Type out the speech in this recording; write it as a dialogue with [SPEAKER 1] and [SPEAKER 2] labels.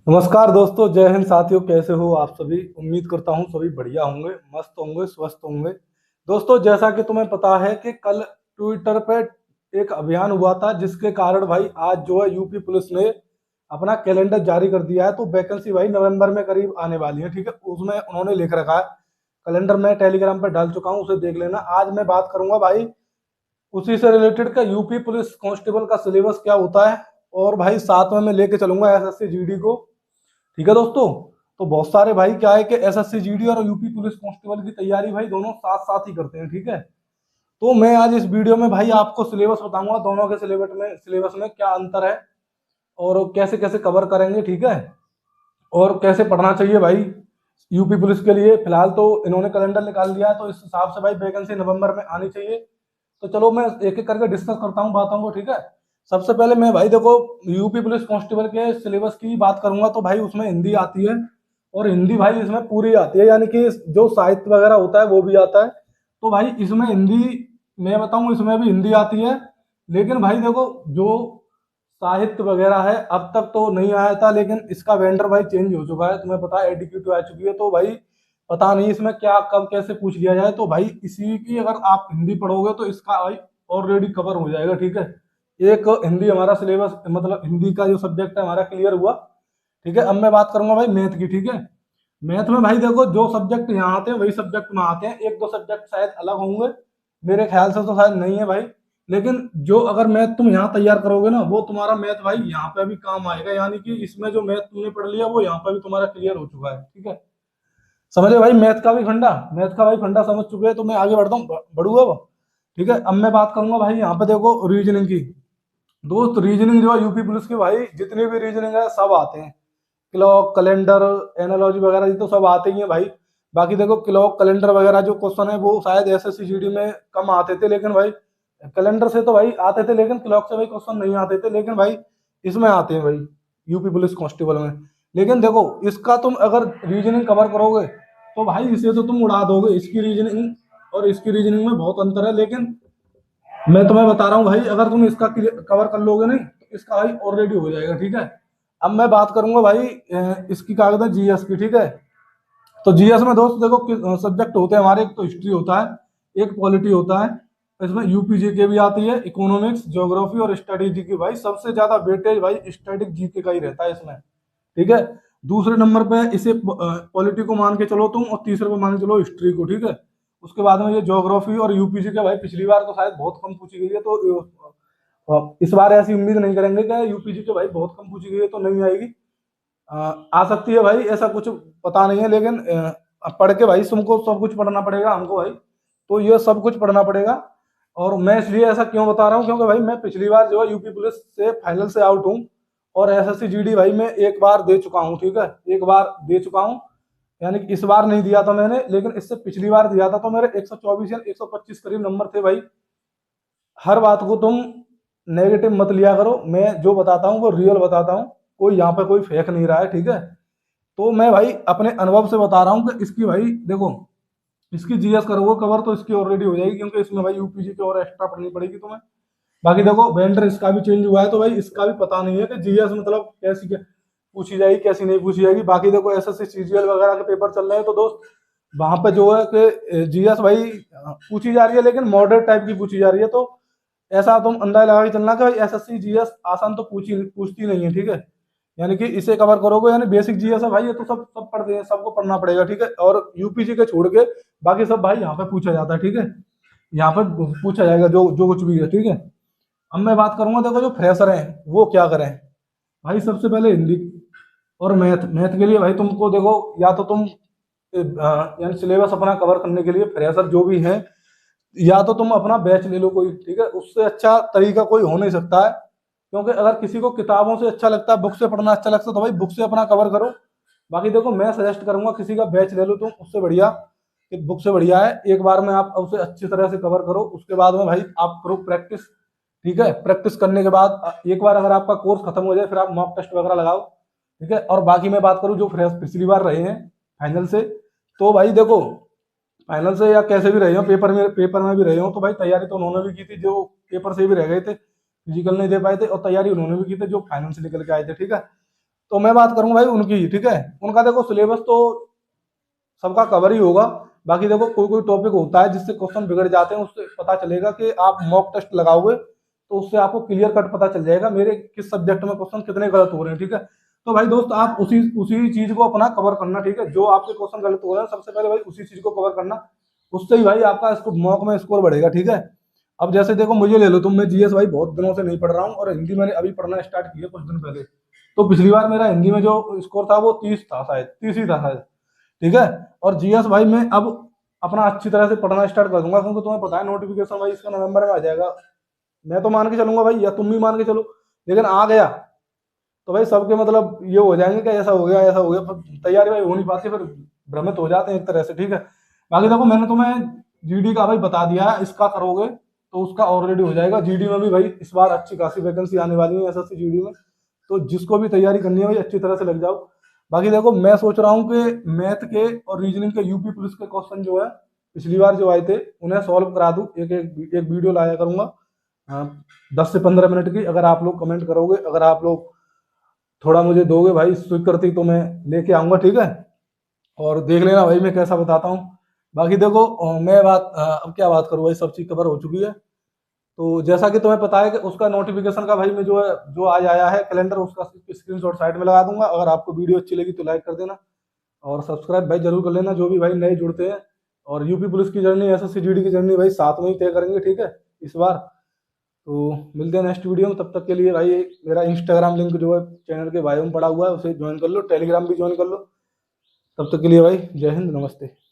[SPEAKER 1] नमस्कार दोस्तों, जय हिंद साथियों। कैसे हो आप सभी? उम्मीद करता हूँ सभी बढ़िया होंगे, मस्त होंगे, स्वस्थ होंगे। दोस्तों, जैसा कि तुम्हें पता है कि कल ट्विटर पे एक अभियान हुआ था, जिसके कारण भाई आज जो है यूपी पुलिस ने अपना कैलेंडर जारी कर दिया है। तो वैकेंसी भाई नवंबर में करीब आने वाली है, ठीक है। उसमें उन्होंने लिख रखा है, कैलेंडर मैं टेलीग्राम पे डाल चुका हूँ, उसे देख लेना। आज मैं बात करूंगा भाई उसी से रिलेटेड का, यूपी पुलिस कांस्टेबल का सिलेबस क्या होता है। और भाई साथ में मैं लेके चलूंगा एसएससी जीडी को, ठीक है दोस्तों। तो बहुत सारे भाई क्या है कि एसएससी जीडी और यूपी पुलिस कांस्टेबल की तैयारी भाई दोनों साथ साथ ही करते हैं, ठीक है। तो मैं आज इस वीडियो में भाई आपको सिलेबस बताऊंगा, दोनों के सिलेबस में क्या अंतर है और कैसे कैसे कवर करेंगे, ठीक है। और कैसे पढ़ना चाहिए भाई यूपी पुलिस के लिए। फिलहाल तो इन्होंने कैलेंडर निकाल दिया है, तो इस हिसाब से भाई वैकेंसी नवंबर में आनी चाहिए। तो चलो मैं एक एक करके डिस्कस करता हूँ बातों को, ठीक है। सबसे पहले मैं भाई देखो यूपी पुलिस कांस्टेबल के सिलेबस की बात करूंगा, तो भाई उसमें हिंदी आती है। और हिंदी भाई इसमें पूरी आती है, यानी कि जो साहित्य वगैरह होता है वो भी आता है। तो भाई इसमें हिंदी, मैं बताऊं इसमें भी हिंदी आती है। लेकिन भाई देखो, जो साहित्य वगैरह है अब तक तो नहीं आया था, लेकिन इसका वेंडर भाई चेंज हो चुका है, तुम्हें पता है एडीक्यू आ चुकी है। तो भाई पता नहीं इसमें क्या कब कैसे पूछ लिया जाए। तो भाई इसी की अगर आप हिंदी पढ़ोगे तो इसका भाई ऑलरेडी कवर हो जाएगा, ठीक है। एक हिंदी हमारा सिलेबस, मतलब हिंदी का जो सब्जेक्ट है हमारा क्लियर हुआ, ठीक है। अब मैं बात करूंगा भाई मैथ की, ठीक है। मैथ में भाई देखो, जो सब्जेक्ट यहाँ आते हैं वही सब्जेक्ट में आते हैं, एक दो सब्जेक्ट शायद अलग होंगे, मेरे ख्याल से तो शायद नहीं है भाई। लेकिन जो अगर मैथ तुम यहाँ तैयार करोगे ना, वो तुम्हारा मैथ भाई यहाँ पे भी काम आएगा, यानी कि इसमें जो मैथ तुमने पढ़ लिया वो यहाँ पे भी तुम्हारा क्लियर हो चुका है, ठीक है। समझे भाई मैथ का भाई फंडा समझ चुके हैं। तो मैं आगे बढ़ता हूँ, बढ़ूंगा अब, ठीक है। अब मैं बात करूंगा भाई यहाँ पे देखो रीजनिंग की। दोस्त रीजनिंग जो है यूपी पुलिस की, भाई जितनी भी रीजनिंग है सब आते हैं। क्लॉक कैलेंडर एनालॉजी वगैरह ये तो सब आते ही हैं भाई। बाकी देखो क्लॉक कैलेंडर वगैरह जो क्वेश्चन है वो शायद एसएससी जीडी में कम आते थे, लेकिन भाई कैलेंडर से तो भाई आते थे, लेकिन क्लॉक से भाई क्वेश्चन नहीं आते थे, लेकिन भाई इसमें आते हैं भाई यूपी पुलिस कांस्टेबल में। लेकिन देखो इसका तुम अगर रीजनिंग कवर करोगे तो भाई इसे तो तुम उड़ा दोगे। इसकी रीजनिंग और इसकी रीजनिंग में बहुत अंतर है, लेकिन मैं तुम्हें बता रहा हूँ भाई, अगर तुम इसका कवर कर लोगे नहीं तो इसका भाई ऑलरेडी हो जाएगा, ठीक है। अब मैं बात करूंगा भाई इसकी कागज है जीएस की, ठीक है। तो जीएस में दोस्त देखो सब्जेक्ट होते हैं हमारे, एक तो हिस्ट्री होता है, एक पॉलिटी होता है। इसमें यूपी जीके भी आती है, इकोनॉमिक्स, ज्योग्राफी और स्टडी जीके। भाई सबसे ज्यादा वेटेज भाई स्टैटिक जीके का ही रहता है इसमें, ठीक है। दूसरे नंबर पे इसे पॉलिटी को मान के चलो तुम, और तीसरे को मान के चलो हिस्ट्री को, ठीक है। उसके बाद में ये ज्योग्राफी और यूपीसी के भाई पिछली बार तो शायद बहुत कम पूछी गई है, तो इस बार ऐसी उम्मीद नहीं करेंगे कि यूपीसी के भाई बहुत कम पूछी गई है तो नहीं आएगी। आ सकती है भाई, ऐसा कुछ पता नहीं है, लेकिन पढ़ के भाई तुमको सब कुछ पढ़ना पड़ेगा हमको भाई। तो ये सब कुछ पढ़ना पड़ेगा। और मैं इसलिए ऐसा क्यों बता रहा हूँ, क्योंकि भाई मैं पिछली बार जो है यूपी पुलिस से फाइनल से आउट हूँ। और एसएससी जीडी भाई मैं एक बार दे चुका हूँ, ठीक है, एक बार दे चुका हूँ। यानी कि इस बार नहीं दिया था मैंने, लेकिन इससे पिछली बार दिया था। तो मेरे 124 या 125 करीब नंबर थे भाई। हर बात को तुम नेगेटिव मत लिया करो, मैं जो बताता हूँ वो रियल बताता हूँ, कोई यहाँ पे कोई फेक नहीं रहा है, ठीक है। तो मैं भाई अपने अनुभव से बता रहा हूँ कि इसकी भाई देखो, इसकी जीएस करोगे कवर तो इसकी ऑलरेडी हो जाएगी, क्योंकि इसमें भाई यूपीजी की और एक्स्ट्रा पढ़नी पड़ेगी तुम्हें। बाकी देखो वेंडर इसका भी चेंज हुआ है, तो भाई इसका भी पता नहीं है कि जीएस मतलब कैसी क्या पूछी जाएगी, कैसी नहीं पूछी जाएगी। बाकी देखो एसएससी सीजीएल वगैरह के पेपर चल रहे हैं, तो दोस्त वहां पे जो है कि जीएस भाई पूछी जा रही है, लेकिन मॉडरेट टाइप की पूछी जा रही है। तो ऐसा तुम अंदाजा लगा के चलना कि भाई एसएससी जीएस आसान तो पूछती नहीं है, ठीक है। यानी कि इसे कवर करोगे, यानी बेसिक जीएस है भाई, ये तो सब सब पढ़ते हैं, सबको पढ़ना पड़ेगा, ठीक है। और यूपीजी के छोड़ के बाकी सब भाई यहाँ पे पूछा जाता है, ठीक है। यहाँ पे पूछा जाएगा जो जो कुछ भी है, ठीक है। अब मैं बात करूंगा, देखो जो फ्रेशर हैं वो क्या करें। भाई सबसे पहले हिंदी और मैथ, मैथ के लिए भाई तुमको देखो, या तो तुम यानी सिलेबस अपना कवर करने के लिए फ्रेशर जो भी है, या तो तुम अपना बैच ले लो कोई, ठीक है। उससे अच्छा तरीका कोई हो नहीं सकता है। क्योंकि अगर किसी को किताबों से अच्छा लगता है, बुक से पढ़ना अच्छा लगता है, तो भाई बुक से अपना कवर करो। बाकी देखो मैं सजेस्ट करूंगा किसी का बैच ले लो तुम, उससे बढ़िया कि बुक से बढ़िया है। एक बार में आप उसे अच्छी तरह से कवर करो, उसके बाद में भाई आप करो प्रैक्टिस, ठीक है। प्रैक्टिस करने के बाद एक बार अगर आपका कोर्स खत्म हो जाए, फिर आप मॉक टेस्ट वगैरह लगाओ, ठीक है। और बाकी मैं बात करूँ जो फ्रेश पिछली बार रहे हैं फाइनल से, तो भाई देखो फाइनल से या कैसे भी रहे हो, पेपर में भी रहे हो, तो भाई तैयारी तो उन्होंने भी की थी जो पेपर से भी रह गए थे, फिजिकल नहीं दे पाए थे, और तैयारी उन्होंने भी की थी जो फाइनल से निकल के आए थे, ठीक है। तो मैं बात करूंगा भाई उनकी, ठीक है। उनका देखो सिलेबस तो सबका कवर ही होगा। बाकी देखो कोई कोई टॉपिक होता है जिससे क्वेश्चन बिगड़ जाते हैं, उससे पता चलेगा कि आप मॉक टेस्ट लगाओगे तो उससे आपको क्लियर कट पता चल जाएगा मेरे किस सब्जेक्ट में क्वेश्चन कितने गलत हो रहे हैं, ठीक है। तो भाई दोस्त आप उसी उसी चीज को अपना कवर करना, ठीक है। जो आपके क्वेश्चन गलत हो रहे हैं सबसे पहले भाई उसी चीज को कवर करना, उससे ही भाई आपका इसको मॉक में स्कोर बढ़ेगा, ठीक है। अब जैसे देखो मुझे ले लो तुम, मैं जीएस भाई बहुत दिनों से नहीं पढ़ रहा हूँ और हिंदी मैंने अभी पढ़ना स्टार्ट किया कुछ दिन पहले। तो पिछली बार मेरा हिंदी में जो स्कोर था वो 30 था, शायद 30 ही था शायद, ठीक है। और जीएस भाई मैं अब अपना अच्छी तरह से पढ़ना स्टार्ट कर दूंगा, क्योंकि तुम्हें पता है नोटिफिकेशन भाई इसका नवंबर में आ जाएगा। मैं तो मान के चलूंगा भाई, या तुम भी मान के चलो, लेकिन आ गया तो भाई सबके मतलब ये हो जाएंगे कि ऐसा हो गया ऐसा हो गया, फिर तैयारी भाई हो नहीं पाती, फिर भ्रमित हो जाते हैं एक तरह से, ठीक है। बाकी देखो मैंने तुम्हें जीडी का भाई बता दिया है, इसका करोगे तो उसका ऑलरेडी हो जाएगा। जीडी में भी भाई इस बार अच्छी खासी वैकेंसी आने वाली है एसएससी जीडी में, तो जिसको भी तैयारी करनी है भाई अच्छी तरह से लग जाओ। बाकी देखो मैं सोच रहा हूँ कि मैथ के और रीजनिंग के यूपी पुलिस के क्वेश्चन जो है पिछली बार जो आए थे उन्हें सॉल्व करा दूं, एक वीडियो लाया करूंगा, हाँ, 10 से 15 मिनट की। अगर आप लोग कमेंट करोगे, अगर आप लोग थोड़ा मुझे दोगे भाई स्वीकृति, तो मैं लेके आऊंगा, ठीक है। और देख लेना भाई मैं कैसा बताता हूँ। बाकी देखो मैं अब क्या बात करूँ भाई, सब चीज कवर हो चुकी है। तो जैसा कि तुम्हें पता है कि उसका नोटिफिकेशन का भाई मैं जो है जो आज आया है कैलेंडर, उसका स्क्रीनशॉट साइड में लगा दूंगा। अगर आपको वीडियो अच्छी लगी तो लाइक कर देना और सब्सक्राइब भाई जरूर कर लेना, जो भी भाई नए जुड़ते हैं। और यूपी पुलिस की जर्नी, एसएससी जीडी की जर्नी भाई साथ में ही तय करेंगे, ठीक है, इस बार। तो मिलते हैं नेक्स्ट वीडियो में, तब तक के लिए भाई मेरा इंस्टाग्राम लिंक जो है चैनल के बायो में पड़ा हुआ है, उसे ज्वाइन कर लो, टेलीग्राम भी ज्वाइन कर लो। तब तक के लिए भाई जय हिंद, नमस्ते।